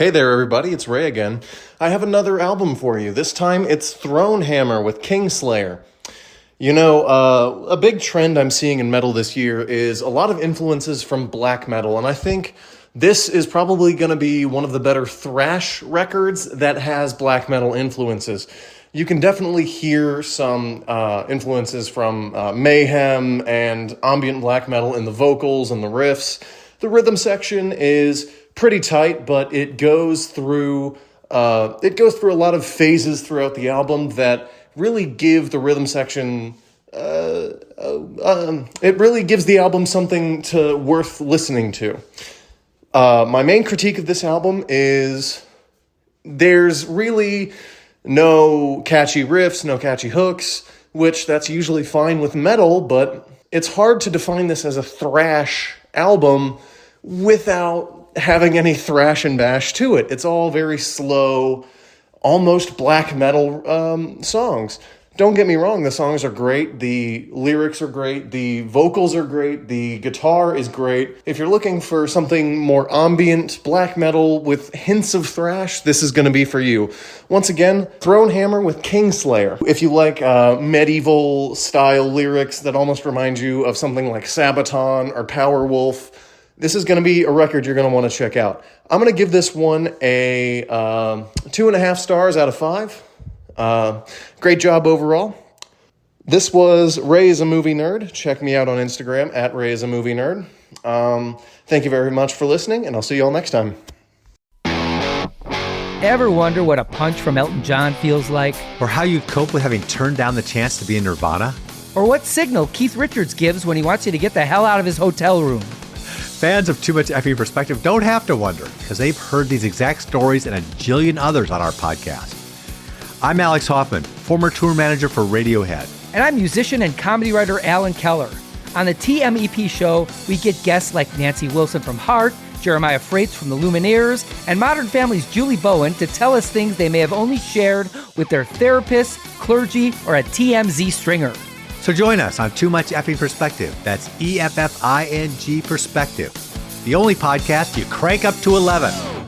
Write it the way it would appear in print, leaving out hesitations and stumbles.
Hey there, everybody. It's Ray again. I have another album for you. This time, it's THRONEHAMMER with Kingslayer. You know, a big trend I'm seeing in metal this year is a lot of influences from black metal, and I think this is probably going to be one of the better thrash records that has black metal influences. You can definitely hear some influences from mayhem and ambient black metal in the vocals and the riffs. The rhythm section is pretty tight, but it goes through a lot of phases throughout the album that really give the rhythm section. It really gives the album something worth listening to. My main critique of this album is there's really no catchy riffs, no catchy hooks, which that's usually fine with metal, but it's hard to define this as a thrash album without having any thrash and bash to it. It's all very slow, almost black metal songs. Don't get me wrong, the songs are great, the lyrics are great, the vocals are great, the guitar is great. If you're looking for something more ambient black metal with hints of thrash, this is going to be for you. Once again, THRONEHAMMER with Kingslayer. If you like medieval style lyrics that almost remind you of something like Sabaton or Powerwolf, this is going to be a record you're going to want to check out. I'm going to give this one a 2.5 stars out of 5. Great job overall. This was Ray is a Movie Nerd. Check me out on Instagram at Ray is a Movie Nerd. Thank you very much for listening, and I'll see you all next time. Ever wonder what a punch from Elton John feels like? Or how you'd cope with having turned down the chance to be in Nirvana? Or what signal Keith Richards gives when he wants you to get the hell out of his hotel room? Fans of Too Much Effing Perspective don't have to wonder, because they've heard these exact stories and a jillion others on our podcast. I'm Alex Hoffman, former tour manager for Radiohead. And I'm musician and comedy writer Alan Keller. On the TMEP show, we get guests like Nancy Wilson from Heart, Jeremiah Freites from the Lumineers, and Modern Family's Julie Bowen to tell us things they may have only shared with their therapist, clergy, or a TMZ stringer. So join us on Too Much Effing Perspective. That's EFFING Perspective. The only podcast you crank up to 11.